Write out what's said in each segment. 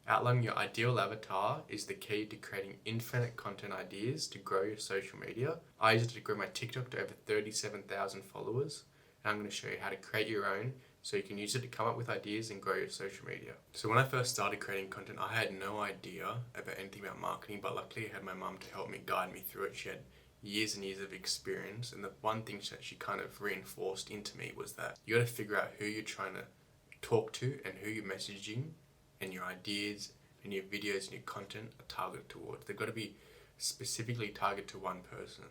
Outlining your ideal avatar is the key to creating infinite content ideas to grow your social media. I used it to grow my TikTok to over 37,000 followers, and I'm going to show you how to create your own so you can use it to come up with ideas and grow your social media. So when I first started creating content, I had no idea about anything about marketing, but luckily I had my mum to help me guide me through it. She had years and years of experience, and the one thing that she kind of reinforced into me was that you got to figure out who you're trying to talk to and who you're messaging, and your ideas and your videos and your content are targeted towards. They've got to be specifically targeted to one person.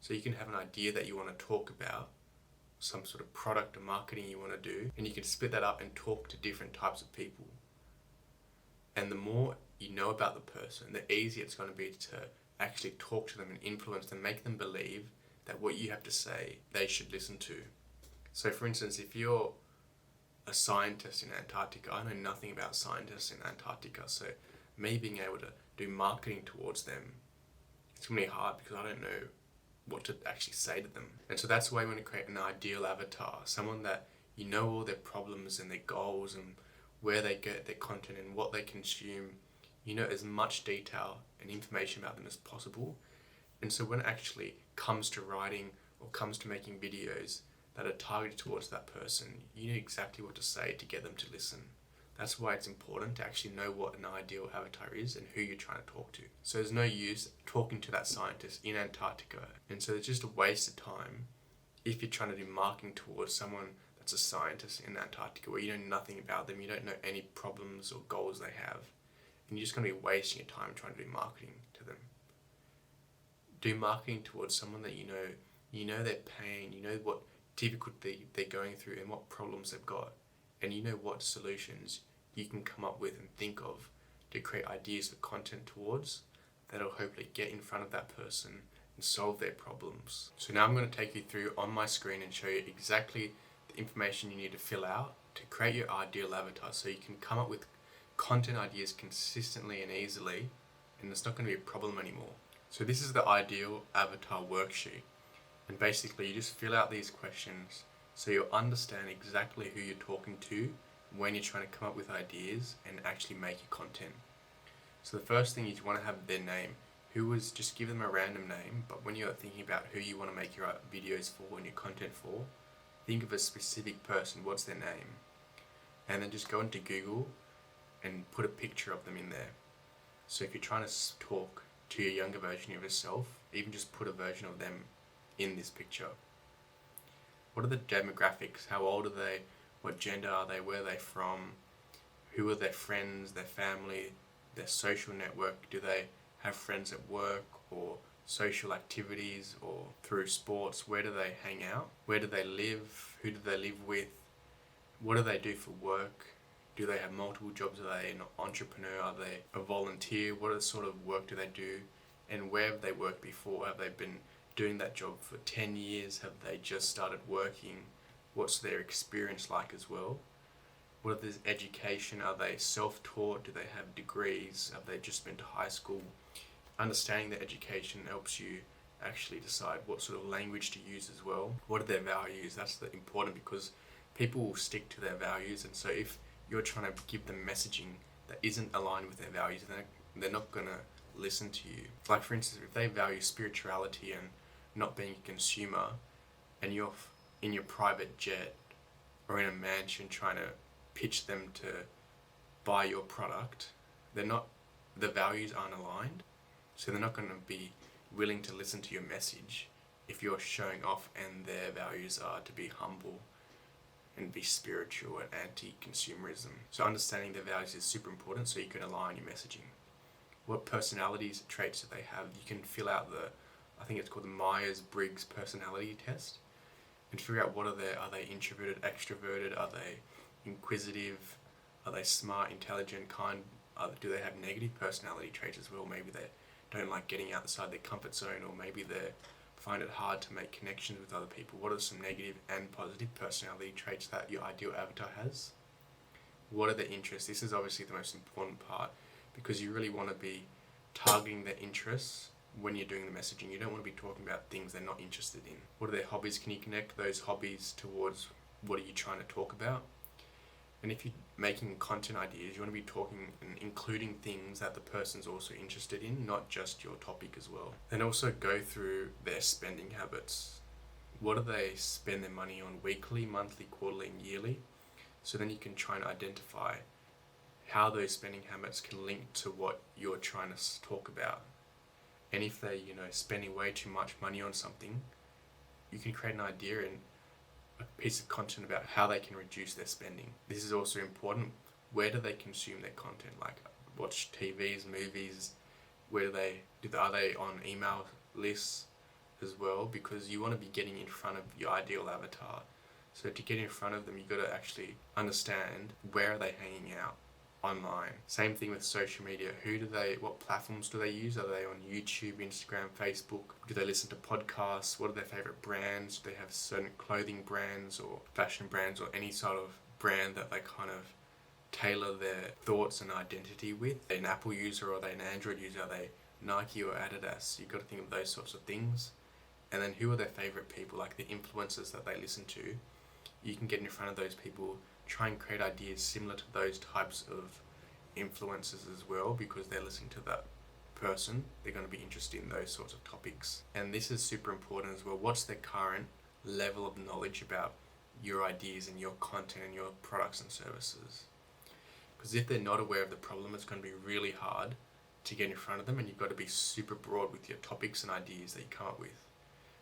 So you can have an idea that you want to talk about, some sort of product or marketing you want to do, and you can split that up and talk to different types of people. And the more you know about the person, the easier it's going to be to actually talk to them and influence them, make them believe that what you have to say they should listen to. So for instance, if you're a scientist in Antarctica, I know nothing about scientists in Antarctica, so me being able to do marketing towards them, it's going to be hard because I don't know what to actually say to them. And so that's why we want to create an ideal avatar, someone that you know all their problems and their goals and where they get their content and what they consume. You know as much detail and information about them as possible. And so when it actually comes to writing or comes to making videos that are targeted towards that person, you know exactly what to say to get them to listen. That's why it's important to actually know what an ideal avatar is and who you're trying to talk to. So there's no use talking to that scientist in Antarctica. And so it's just a waste of time if you're trying to do marketing towards someone that's a scientist in Antarctica where you know nothing about them, you don't know any problems or goals they have. And you're just going to be wasting your time trying to do marketing to them. Do marketing towards someone that you know their pain, you know what difficulty they're going through and what problems they've got, and you know what solutions you can come up with and think of to create ideas for content towards that'll hopefully get in front of that person and solve their problems. So now I'm going to take you through on my screen and show you exactly the information you need to fill out to create your ideal avatar so you can come up with content ideas consistently and easily, and it's not going to be a problem anymore. So this is the ideal avatar worksheet. And basically you just fill out these questions so you'll understand exactly who you're talking to when you're trying to come up with ideas and actually make your content. So the first thing is you want to have their name. Just give them a random name, but when you're thinking about who you want to make your videos for and your content for, think of a specific person, what's their name? And then just go into Google and put a picture of them in there. So if you're trying to talk to your younger version of yourself, even just put a version of them in this picture. What are the demographics? How old are they? What gender are they? Where are they from? Who are their friends, their family, their social network? Do they have friends at work or social activities or through sports? Where do they hang out? Where do they live? Who do they live with? What do they do for work? Do they have multiple jobs? Are they an entrepreneur? Are they a volunteer? What sort of work do they do? And where have they worked before? Have they been doing that job for 10 years? Have they just started working? What's their experience like as well? What is education? Are they self-taught? Do they have degrees? Have they just been to high school? Understanding their education helps you actually decide what sort of language to use as well. What are their values? That's important because people will stick to their values, and so if you're trying to give them messaging that isn't aligned with their values, then they're not going to listen to you. Like for instance, if they value spirituality and not being a consumer, and you're in your private jet or in a mansion trying to pitch them to buy your product, the values aren't aligned, so they're not going to be willing to listen to your message if you're showing off and their values are to be humble and be spiritual and anti-consumerism. So understanding their values is super important so you can align your messaging. What personalities, traits do they have? You can fill out I think it's called the Myers-Briggs personality test, and figure out are they introverted, extroverted, are they inquisitive, are they smart, intelligent, kind, do they have negative personality traits as well? Maybe they don't like getting outside their comfort zone, or maybe they find it hard to make connections with other people. What are some negative and positive personality traits that your ideal avatar has? What are their interests? This is obviously the most important part because you really want to be targeting their interests when you're doing the messaging. You don't want to be talking about things they're not interested in. What are their hobbies? Can you connect those hobbies towards what are you trying to talk about? And if you're making content ideas, you want to be talking and including things that the person's also interested in, not just your topic as well. And also go through their spending habits. What do they spend their money on weekly, monthly, quarterly, and yearly? So then you can try and identify how those spending habits can link to what you're trying to talk about. And if they, spending way too much money on something, you can create an idea and a piece of content about how they can reduce their spending. This is also important. Where do they consume their content? Like watch TVs, movies. Are they on email lists as well? Because you want to be getting in front of your ideal avatar. So to get in front of them, you've got to actually understand where are they hanging out online. Same thing with social media. What platforms do they use? Are they on YouTube, Instagram, Facebook? Do they listen to podcasts? What are their favorite brands? Do they have certain clothing brands or fashion brands or any sort of brand that they kind of tailor their thoughts and identity with? Are they an Apple user or are they an Android user? Are they Nike or Adidas? You've got to think of those sorts of things. And then who are their favorite people, like the influencers that they listen to? You can get in front of those people, try and create ideas similar to those types of influencers as well, because they're listening to that person. They're going to be interested in those sorts of topics. And this is super important as well. What's their current level of knowledge about your ideas and your content and your products and services? Because if they're not aware of the problem, it's going to be really hard to get in front of them, and you've got to be super broad with your topics and ideas that you come up with.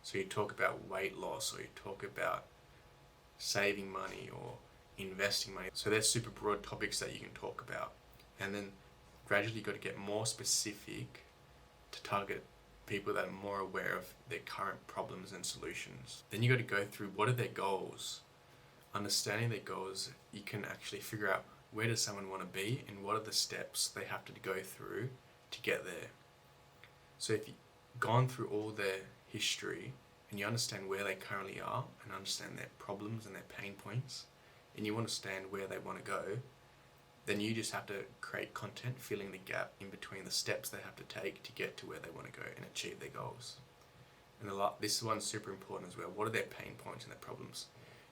So you talk about weight loss, or you talk about saving money or investing money. So there's super broad topics that you can talk about. And then gradually you've got to get more specific to target people that are more aware of their current problems and solutions. Then you got to go through what are their goals. Understanding their goals, you can actually figure out where does someone want to be and what are the steps they have to go through to get there. So if you've gone through all their history and you understand where they currently are and understand their problems and their pain points, and you understand where they want to go, then you just have to create content filling the gap in between the steps they have to take to get to where they want to go and achieve their goals. And this one's super important as well. What are their pain points and their problems?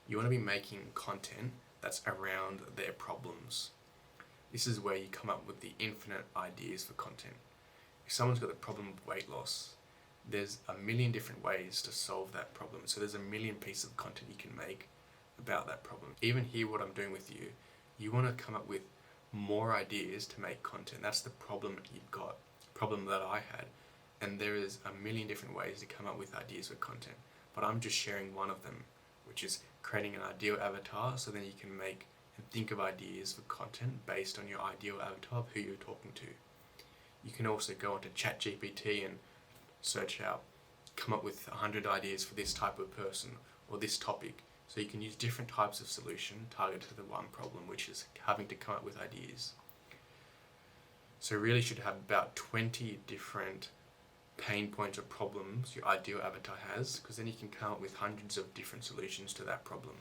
You want to be making content that's around their problems. This is where you come up with the infinite ideas for content. If someone's got a problem with weight loss, there's a million different ways to solve that problem. So there's a million pieces of content you can make about that problem. Even here, what I'm doing with you, you want to come up with more ideas to make content. That's the problem you've got, problem that I had. And there is a million different ways to come up with ideas for content. But I'm just sharing one of them, which is creating an ideal avatar, so then you can make and think of ideas for content based on your ideal avatar of who you're talking to. You can also go onto ChatGPT and search out, come up with 100 ideas for this type of person or this topic. So you can use different types of solution targeted to the one problem, which is having to come up with ideas. So really you should have about 20 different pain points or problems your ideal avatar has, because then you can come up with hundreds of different solutions to that problem.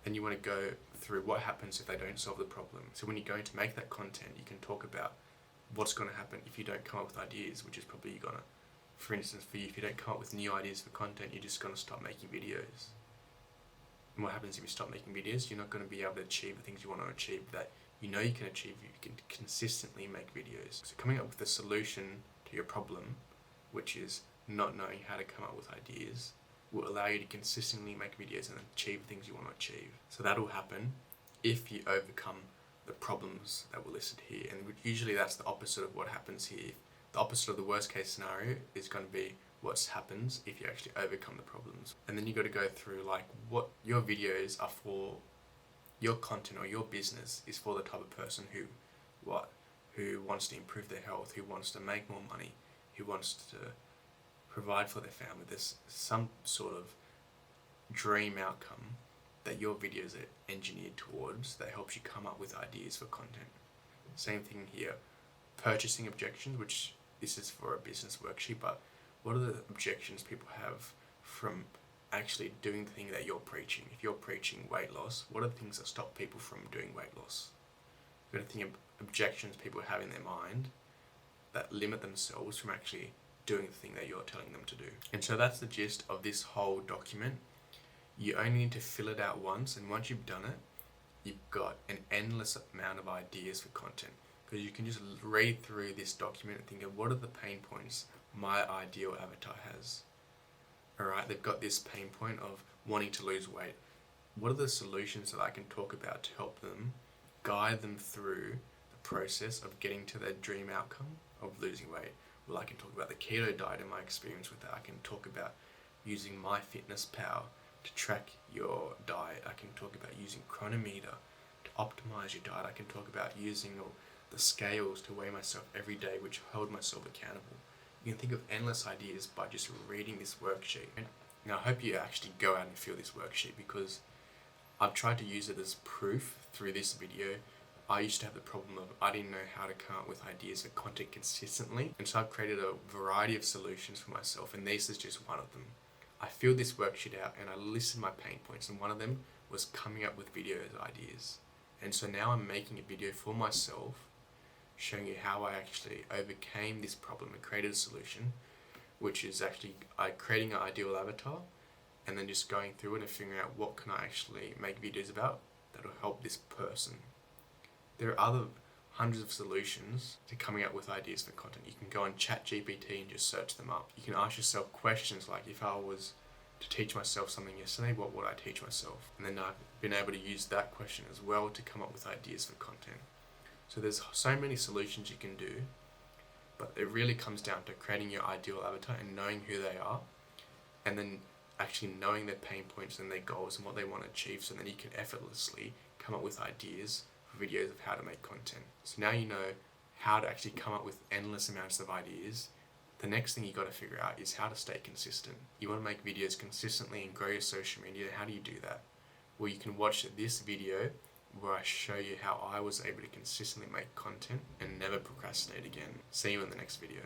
Then you want to go through what happens if they don't solve the problem. So when you're going to make that content, you can talk about what's going to happen if you don't come up with ideas, which is probably you're gonna, for instance, for you, if you don't come up with new ideas for content, you're just going to stop making videos. And what happens if you stop making videos? You're not going to be able to achieve the things you want to achieve that you know you can achieve. You can consistently make videos. So coming up with a solution to your problem, which is not knowing how to come up with ideas, will allow you to consistently make videos and achieve things you want to achieve. So that'll happen if you overcome the problems that were listed here. And usually that's the opposite of what happens here. The opposite of the worst case scenario is going to be what happens if you actually overcome the problems. And then you got to go through like what your videos are for. Your content or your business is for the type of person who wants to improve their health, who wants to make more money, who wants to provide for their family. There's some sort of dream outcome that your videos are engineered towards that helps you come up with ideas for content. Same thing here. Purchasing objections, which this is for a business worksheet, but what are the objections people have from actually doing the thing that you're preaching? If you're preaching weight loss, what are the things that stop people from doing weight loss? You've got to think of objections people have in their mind that limit themselves from actually doing the thing that you're telling them to do. And so that's the gist of this whole document. You only need to fill it out once, and once you've done it, you've got an endless amount of ideas for content, because you can just read through this document and think of what are the pain points my ideal avatar has. Alright, they've got this pain point of wanting to lose weight. What are the solutions that I can talk about to help them, guide them through the process of getting to their dream outcome of losing weight? Well, I can talk about the keto diet and my experience with that. I can talk about using MyFitnessPal to track your diet. I can talk about using Chronometer to optimize your diet. I can talk about using the scales to weigh myself every day, which hold myself accountable. You can think of endless ideas by just reading this worksheet. Now, I hope you actually go out and feel this worksheet, because I've tried to use it as proof through this video. I used to have the problem of I didn't know how to come up with ideas for content consistently, and so I've created a variety of solutions for myself, and this is just one of them. I filled this worksheet out and I listed my pain points, and one of them was coming up with video ideas. And so now I'm making a video for myself showing you how I actually overcame this problem and created a solution, which is actually creating an ideal avatar and then just going through it and figuring out what can I actually make videos about that'll help this person. There are other hundreds of solutions to coming up with ideas for content. You can go on ChatGPT and just search them up. You can ask yourself questions like, if I was to teach myself something yesterday, what would I teach myself? And then I've been able to use that question as well to come up with ideas for content. So there's so many solutions you can do, but it really comes down to creating your ideal avatar and knowing who they are, and then actually knowing their pain points and their goals and what they want to achieve, so then you can effortlessly come up with ideas for videos of how to make content. So now you know how to actually come up with endless amounts of ideas. The next thing you got to figure out is how to stay consistent. You want to make videos consistently and grow your social media. How do you do that? Well, you can watch this video where I show you how I was able to consistently make content and never procrastinate again. See you in the next video.